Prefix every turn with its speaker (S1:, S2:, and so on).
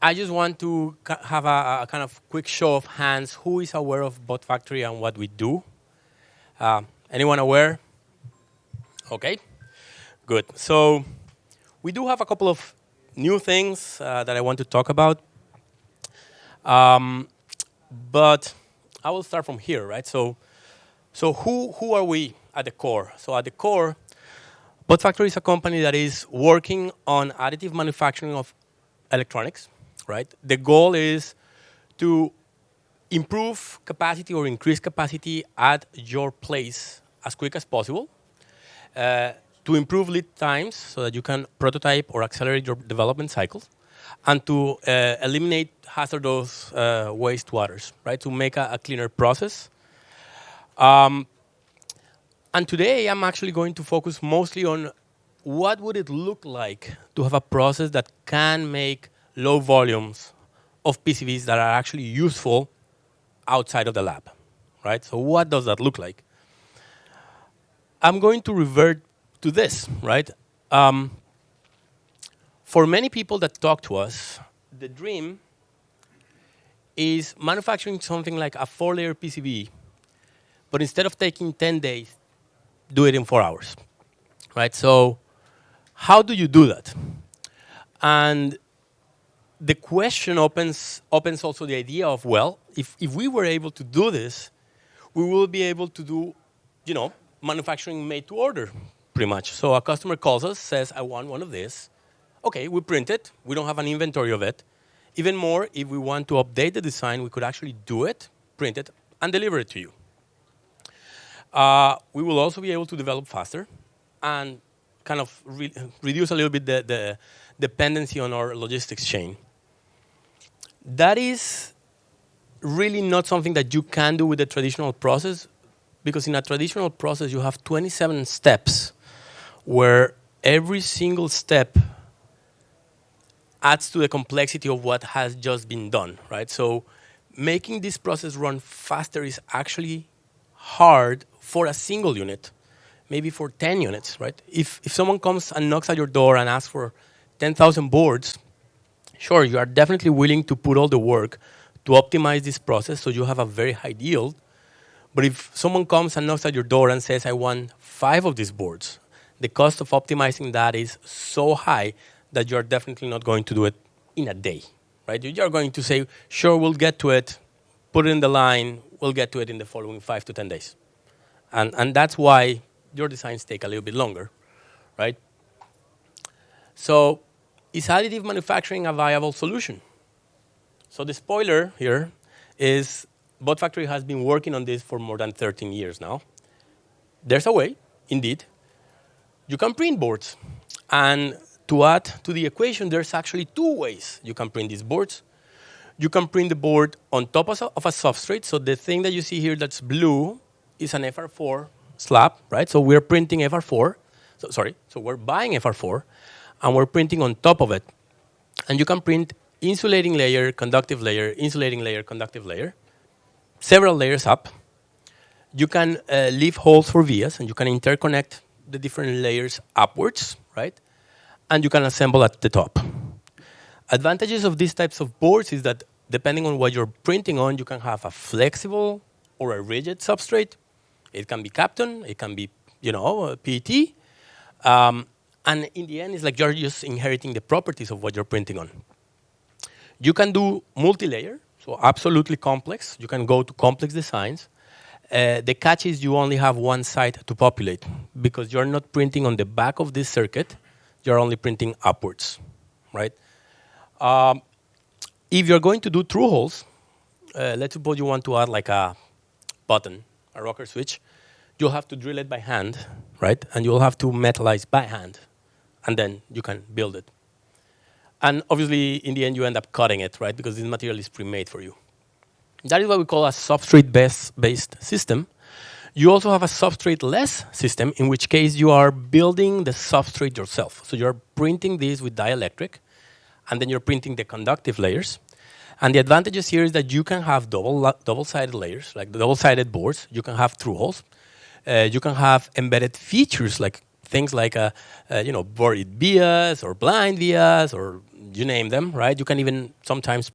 S1: I just want to have a kind of quick show of hands. Who is aware of BotFactory and what we do? Anyone aware? Okay, good. So we do have a couple of new things that I want to talk about. But I will start from here, right? So who are we at the core? So at the core, BotFactory is a company that is working on additive manufacturing of electronics, right? The goal is to improve capacity or increase capacity at your place as quick as possible, to improve lead times so that you can prototype or accelerate your development cycles, and to eliminate hazardous wastewaters, right? To make a cleaner process. And today I'm actually going to focus mostly on what would it look like to have a process that can make low volumes of PCBs that are actually useful outside of the lab, right? So what does that look like? I'm going to revert to this, right? For many people that talk to us, the dream is manufacturing something like a 4-layer PCB, but instead of taking 10 days, do it in 4 hours, right? So how do you do that? And the question opens also the idea of, well, if we were able to do this, we will be able to do, manufacturing made to order, pretty much. So a customer calls us, says, I want one of this. Okay, we print it. We don't have an inventory of it. Even more, if we want to update the design, we could actually do it, print it, and deliver it to you. We will also be able to develop faster and kind of reduce a little bit the dependency on our logistics chain. That is really not something that you can do with a traditional process, because in a traditional process you have 27 steps where every single step adds to the complexity of what has just been done, right? So making this process run faster is actually hard for a single unit, maybe for 10 units, right? If someone comes and knocks at your door and asks for 10,000 boards, sure, you are definitely willing to put all the work to optimize this process so you have a very high yield. But if someone comes and knocks at your door and says, I want 5 of these boards, the cost of optimizing that is so high that you're definitely not going to do it in a day, right? You're going to say, sure, we'll get to it, put it in the line, we'll get to it in the following 5 to 10 days. And that's why your designs take a little bit longer, right? So is additive manufacturing a viable solution? So the spoiler here is BotFactory has been working on this for more than 13 years now. There's a way, indeed. You can print boards. And to add to the equation, there's actually 2 ways you can print these boards. You can print the board on top of a substrate. So the thing that you see here that's blue is an FR4 slab, right? So we're printing FR4. So we're buying FR4, and we're printing on top of it. And you can print insulating layer, conductive layer, insulating layer, conductive layer, several layers up. You can leave holes for vias, and you can interconnect the different layers upwards, right? And you can assemble at the top. Advantages of these types of boards is that depending on what you're printing on, you can have a flexible or a rigid substrate. It can be Kapton, it can be, PET. And in the end, it's like you're just inheriting the properties of what you're printing on. You can do multi-layer, so absolutely complex. You can go to complex designs. The catch is you only have one side to populate, because you're not printing on the back of this circuit. You're only printing upwards, right? If you're going to do through holes, let's suppose you want to add like a button, a rocker switch, you'll have to drill it by hand, right? And you'll have to metallize by hand, and then you can build it. And obviously, in the end, you end up cutting it, right? Because this material is pre-made for you. That is what we call a substrate-based system. You also have a substrate-less system, in which case you are building the substrate yourself. So you're printing this with dielectric, and then you're printing the conductive layers. And the advantages here is that you can have double-sided layers, like the double-sided boards. You can have through holes. You can have embedded features, like things like buried vias or blind vias or you name them, right? You can even sometimes